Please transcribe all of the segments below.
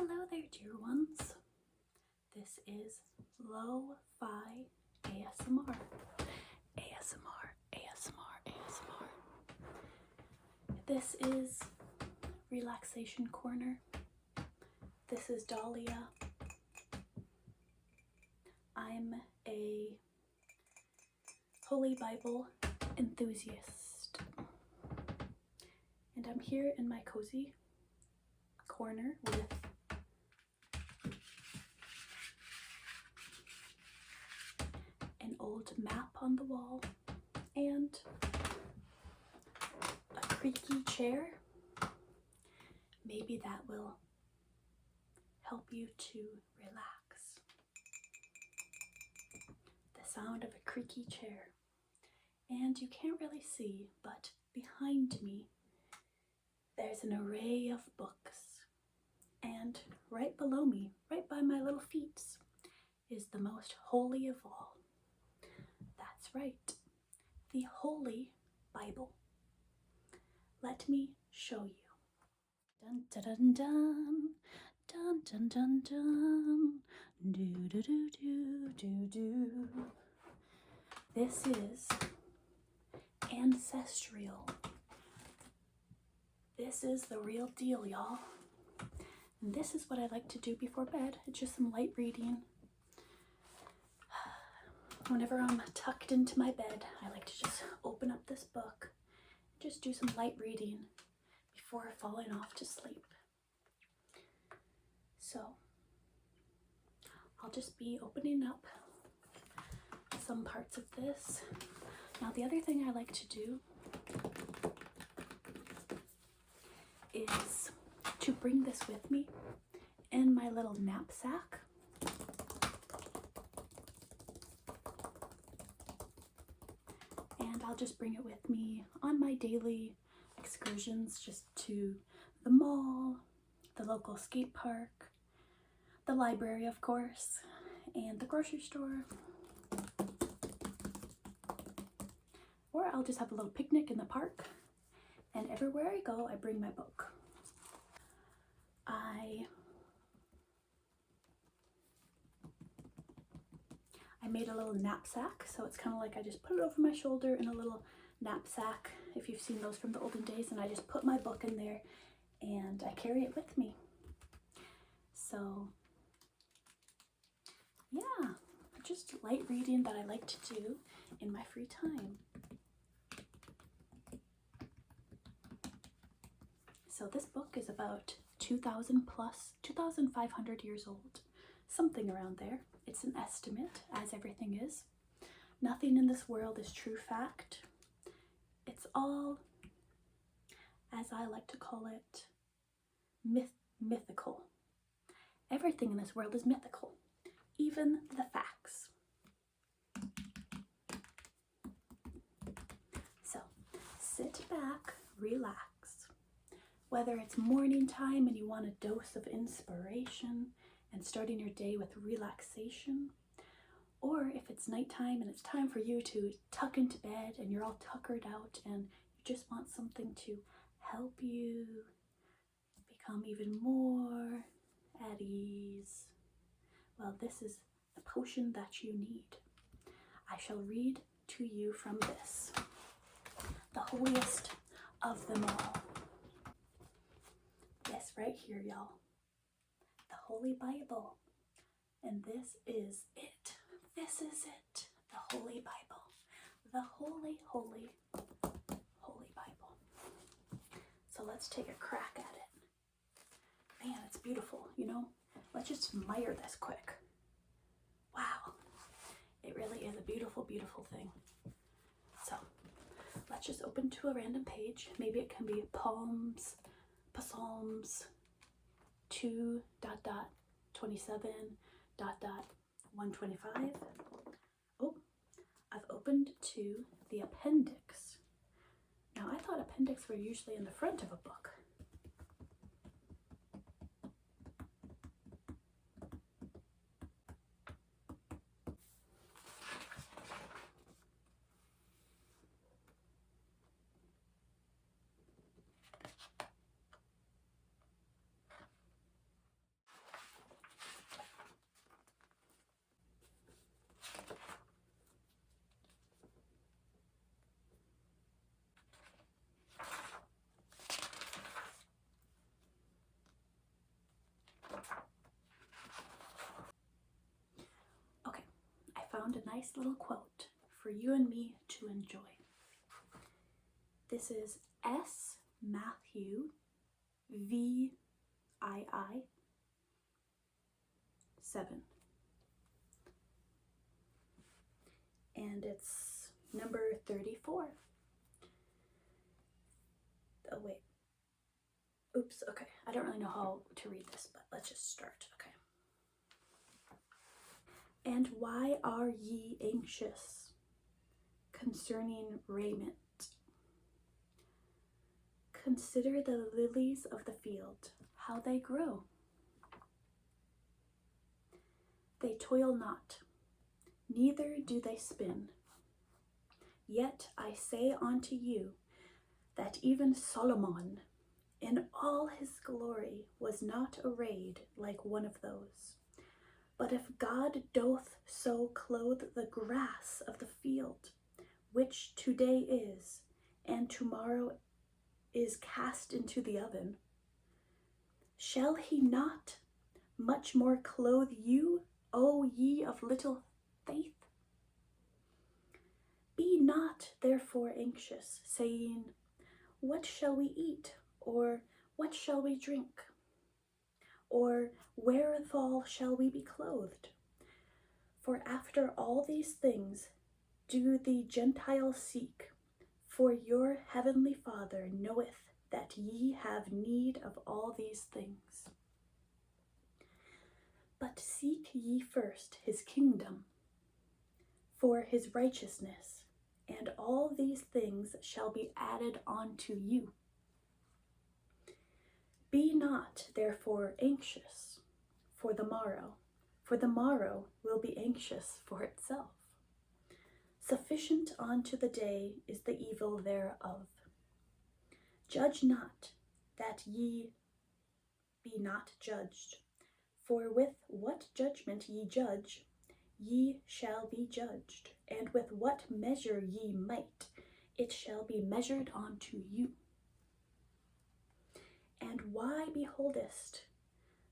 Hello there, dear ones. This is Lo-Fi ASMR. ASMR, ASMR, ASMR. This is Relaxation Corner. This is Dahlia. I'm a Holy Bible enthusiast. And I'm here in my cozy corner with an old map on the wall and a creaky chair. Maybe that will help you to relax. The sound of a creaky chair. And you can't really see, but behind me there's an array of books. And right below me, right by my little feet, is the most holy of all. That's right, the Holy Bible. Let me show you. Dun dun dun dun dun dun dun do do do do do do. This is ancestral. This is the real deal, y'all. And this is what I like to do before bed. It's just some light reading. Whenever I'm tucked into my bed, I like to just open up this book, just do some light reading before falling off to sleep. So I'll just be opening up some parts of this. Now the other thing I like to do is to bring this with me in my little knapsack. And I'll just bring it with me on my daily excursions, just to the mall, the local skate park, the library, of course, and the grocery store. Or I'll just have a little picnic in the park. And everywhere I go, I bring my book. I made a little knapsack, so it's kind of like I just put it over my shoulder in a little knapsack, if you've seen those from the olden days, and I just put my book in there and I carry it with me. So yeah, just light reading that I like to do in my free time. So this book is about 2,500 years old, something around there. It's an estimate, as everything is. Nothing in this world is true fact. It's all, as I like to call it, mythical. Everything in this world is mythical, even the facts. So sit back, relax. Whether it's morning time and you want a dose of inspiration and starting your day with relaxation, or if it's nighttime and it's time for you to tuck into bed and you're all tuckered out and you just want something to help you become even more at ease, well, this is the potion that you need. I shall read to you from this, the holiest of them all. This right here, y'all. The Holy Bible. And this is it. This is it. The Holy Bible. The holy, holy, Holy Bible. So let's take a crack at it. Man, it's beautiful, you know? Let's just admire this quick. Wow. It really is a beautiful, beautiful thing. So let's just open to a random page. Maybe it can be Psalms 2.27.125. Oh, I've opened to the appendix. Now I thought appendix were usually in the front of a book. found a nice little quote for you and me to enjoy. This is S. Matthew V. II 7. And it's number 34. Oh, wait. Oops, okay. I don't really know how to read this, but let's just start. Okay. And why are ye anxious concerning raiment? Consider the lilies of the field, how they grow. They toil not, neither do they spin. Yet I say unto you, that even Solomon, in all his glory, was not arrayed like one of those. But if God doth so clothe the grass of the field, which today is, and tomorrow is cast into the oven, shall he not much more clothe you, O ye of little faith? Be not therefore anxious, saying, what shall we eat? Or what shall we drink? Or wherewithal shall we be clothed? For after all these things do the Gentiles seek, for your heavenly Father knoweth that ye have need of all these things. But seek ye first his kingdom, for his righteousness, and all these things shall be added unto you. Be not therefore anxious for the morrow will be anxious for itself. Sufficient unto the day is the evil thereof. Judge not, that ye be not judged. For with what judgment ye judge, ye shall be judged, and with what measure ye mete, it shall be measured unto you. And why beholdest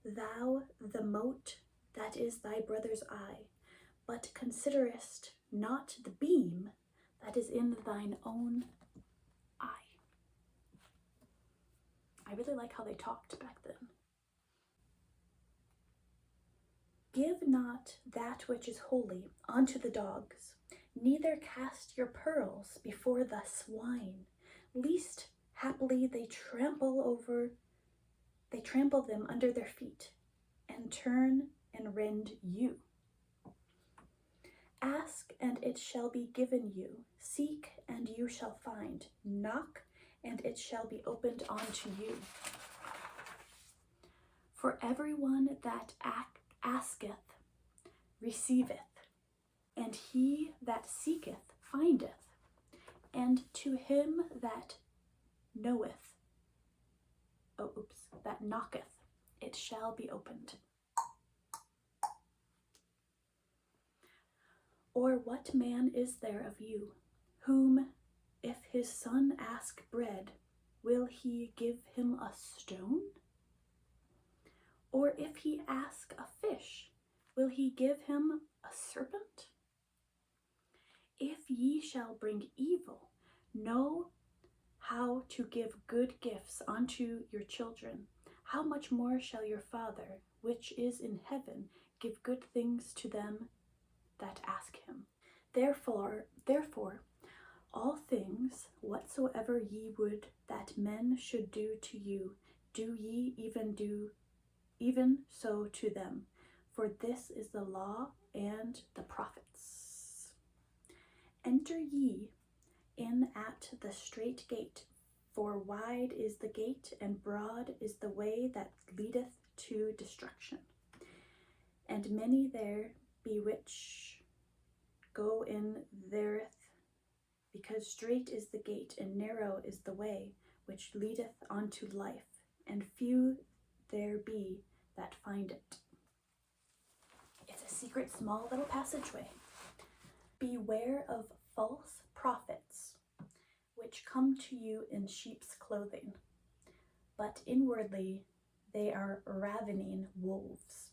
thou the mote that is thy brother's eye, but considerest not the beam that is in thine own eye? I really like how they talked back then. Give not that which is holy unto the dogs, neither cast your pearls before the swine, lest haply they trample them under their feet, and turn and rend you. Ask, and it shall be given you. Seek, and you shall find. Knock, and it shall be opened unto you. For everyone that asketh receiveth, and he that seeketh findeth, and to him that knocketh, it shall be opened. Or what man is there of you, whom, if his son ask bread, will he give him a stone? Or if he ask a fish, will he give him a serpent? If ye shall bring evil, know how to give good gifts unto your children, how much more shall your Father, which is in heaven, give good things to them that ask him? Therefore, all things whatsoever ye would that men should do to you, do ye even so to them. For this is the law and the prophets. Enter ye in at the strait gate, for wide is the gate, and broad is the way that leadeth to destruction. And many there be which go in thereth, because strait is the gate, and narrow is the way which leadeth unto life, and few there be that find it. It's a secret, small little passageway. Beware of false prophets, which come to you in sheep's clothing, but inwardly they are ravening wolves.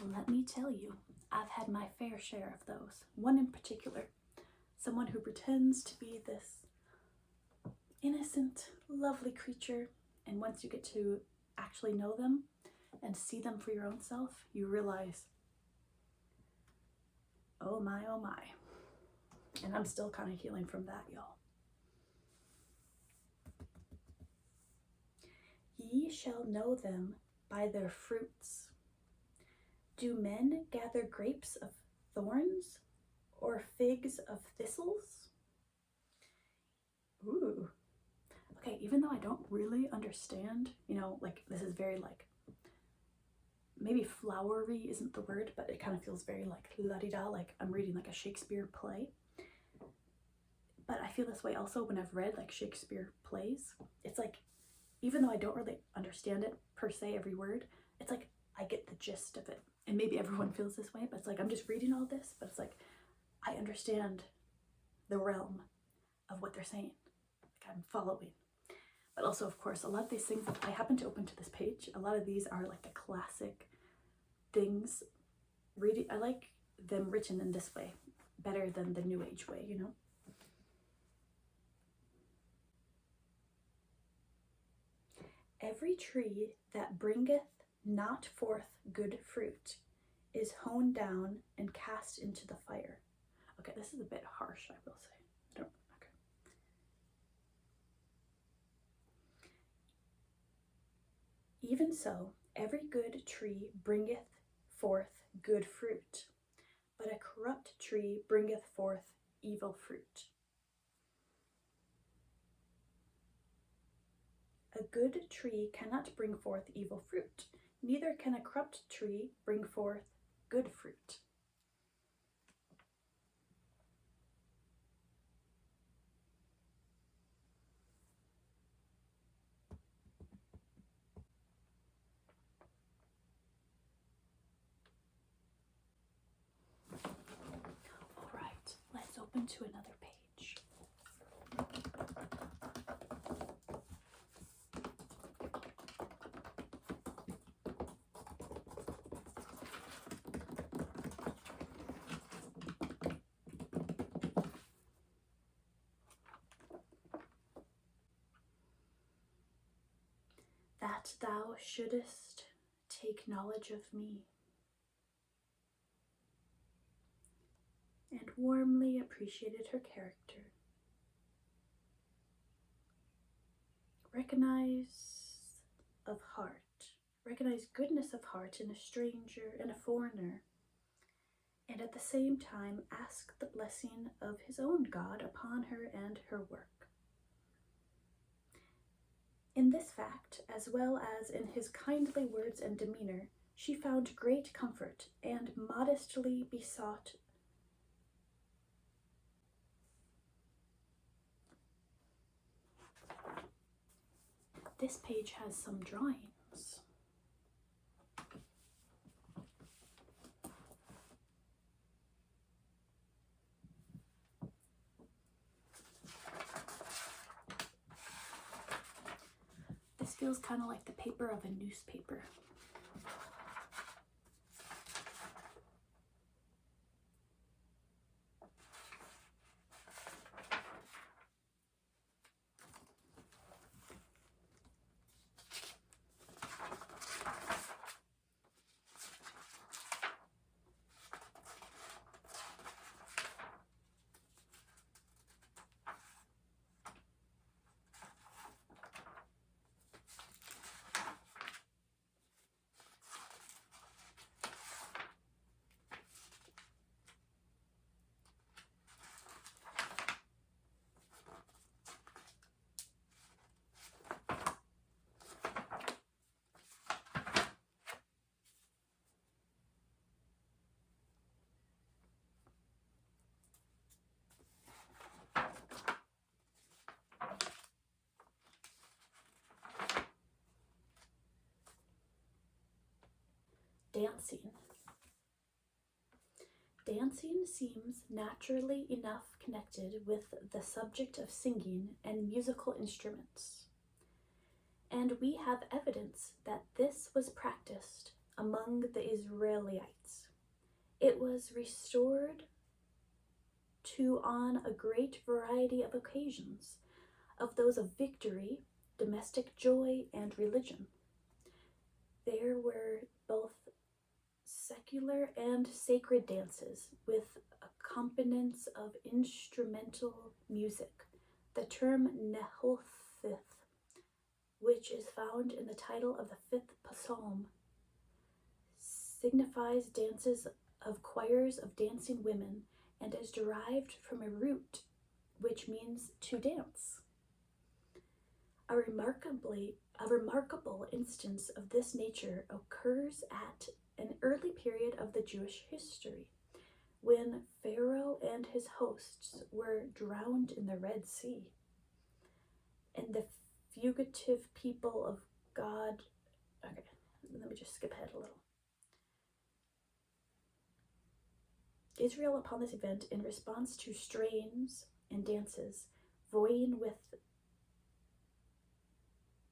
Let me tell you, I've had my fair share of those. One in particular, someone who pretends to be this innocent, lovely creature, and once you get to actually know them and see them for your own self, you realize, oh my, oh my. And I'm still kind of healing from that, y'all. Ye shall know them by their fruits. Do men gather grapes of thorns or figs of thistles? Ooh. Okay, even though I don't really understand, like this is very like, maybe flowery isn't the word, but it kind of feels very like la-di-da, like I'm reading like a Shakespeare play. But I feel this way also when I've read like Shakespeare plays. It's like, even though I don't really understand it per se, every word, it's like I get the gist of it. And maybe everyone feels this way, but it's like I'm just reading all this, but it's like I understand the realm of what they're saying. Like I'm following. But also, of course, a lot of these things, I happen to open to this page, a lot of these are like the classic things. Reading, I like them written in this way better than the New Age way, Every tree that bringeth not forth good fruit is hewn down and cast into the fire. Okay, this is a bit harsh, I will say. Okay. Even so, every good tree bringeth forth good fruit, but a corrupt tree bringeth forth evil fruit. A good tree cannot bring forth evil fruit, neither can a corrupt tree bring forth good fruit. All right, let's open to another page. That thou shouldest take knowledge of me, and warmly appreciated her character. Recognize goodness of heart in a stranger and a foreigner, and at the same time ask the blessing of his own God upon her and her work. In this fact, as well as in his kindly words and demeanor, she found great comfort, and modestly besought this page has some drawings. This feels kind of like the paper of a newspaper. Dancing. Dancing seems naturally enough connected with the subject of singing and musical instruments, and we have evidence that this was practiced among the Israelites. was restored to on a great variety of occasions, of those of victory, domestic joy, and religion. There were both secular and sacred dances, with accompaniments of instrumental music. The term nehothith, which is found in the title of the 5th Psalm, signifies dances of choirs of dancing women and is derived from a root which means to dance. A remarkable instance of this nature occurs at an early period of the Jewish history, when Pharaoh and his hosts were drowned in the Red Sea, and the fugitive people of God. Okay, let me just skip ahead a little. Israel, upon this event, in response to strains and dances, voicing with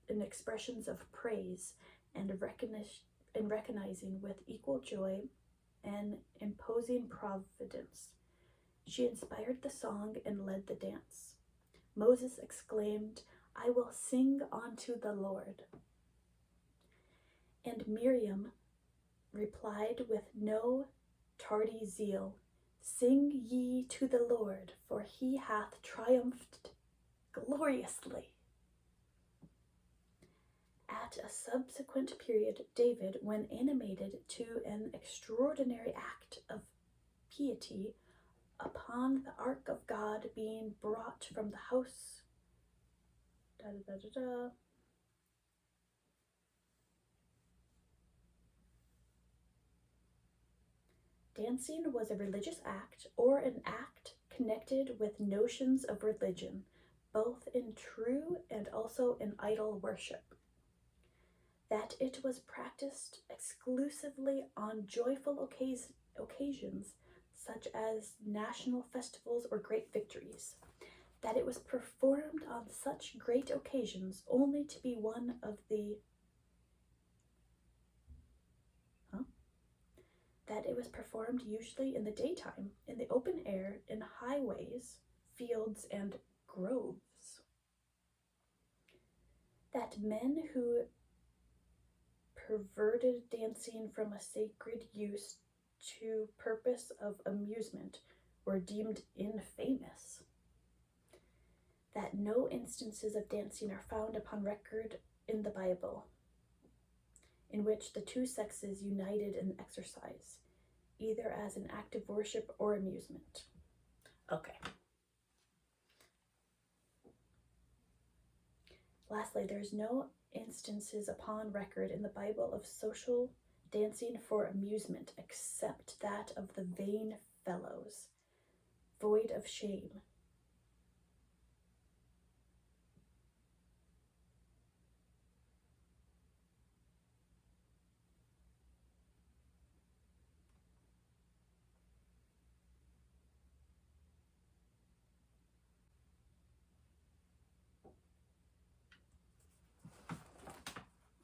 in expressions of praise and recognizing with equal joy and imposing providence, she inspired the song and led the dance. Moses exclaimed, "I will sing unto the Lord." And Miriam replied with no tardy zeal, "Sing ye to the Lord, for he hath triumphed gloriously." At a subsequent period, David, when animated to an extraordinary act of piety upon the ark of God being brought from the house, Dancing was a religious act or an act connected with notions of religion, both in true and also in idol worship. That it was practiced exclusively on joyful occasions, such as national festivals or great victories. That it was performed on such great occasions only to be one of the that it was performed usually in the daytime, in the open air, in highways, fields, and groves. That men who perverted dancing from a sacred use to purpose of amusement were deemed infamous. That no instances of dancing are found upon record in the Bible in which the two sexes united in exercise, either as an act of worship or amusement. Okay. Lastly, there's no instances upon record in the Bible of social dancing for amusement except that of the vain fellows, void of shame.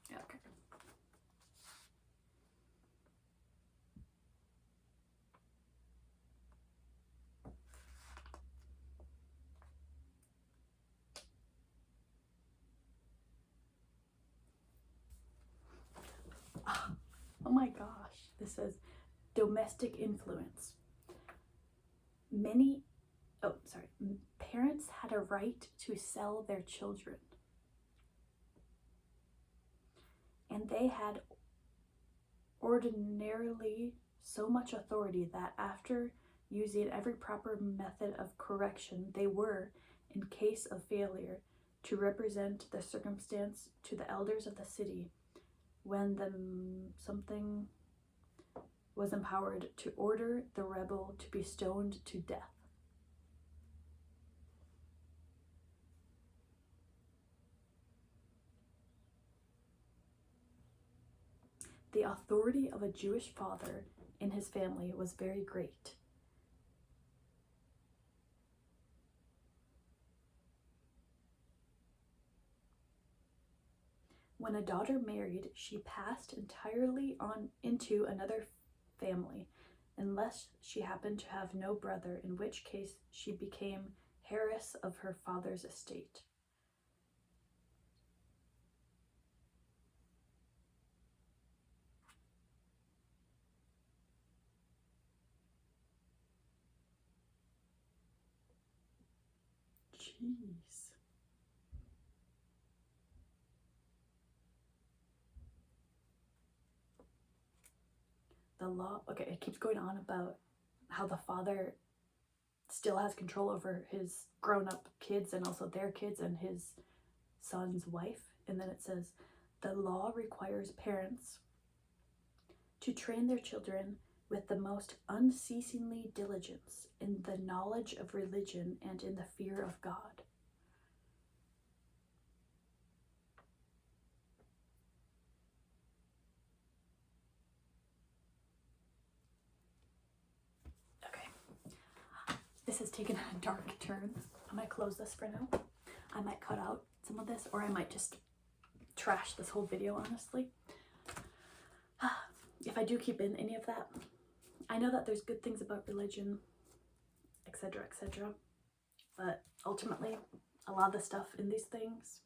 Okay. Oh my gosh, this says domestic influence. Parents had a right to sell their children. And they had ordinarily so much authority that after using every proper method of correction, they were, in case of failure, to represent the circumstance to the elders of the city, when something was empowered to order the rebel to be stoned to death. The authority of a Jewish father in his family was very great. When a daughter married, she passed entirely on into another family, unless she happened to have no brother, in which case she became heiress of her father's estate. Jeez. The law, okay, it keeps going on about how the father still has control over his grown-up kids and also their kids and his son's wife. And then it says, the law requires parents to train their children with the most unceasingly diligence in the knowledge of religion and in the fear of God. This has taken a dark turn. I might close this for now. I might cut out some of this, or I might just trash this whole video, honestly. If I do keep in any of that, I know that there's good things about religion, etc., etc., but ultimately, a lot of the stuff in these things,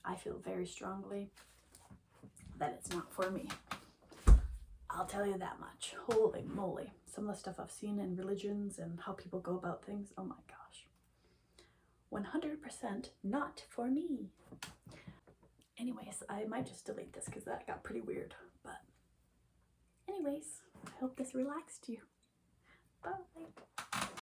I feel very strongly that it's not for me. I'll tell you that much. Holy moly. Some of the stuff I've seen in religions and how people go about things, oh my gosh. 100% not for me. Anyways, I might just delete this because that got pretty weird. But anyways, I hope this relaxed you. Bye.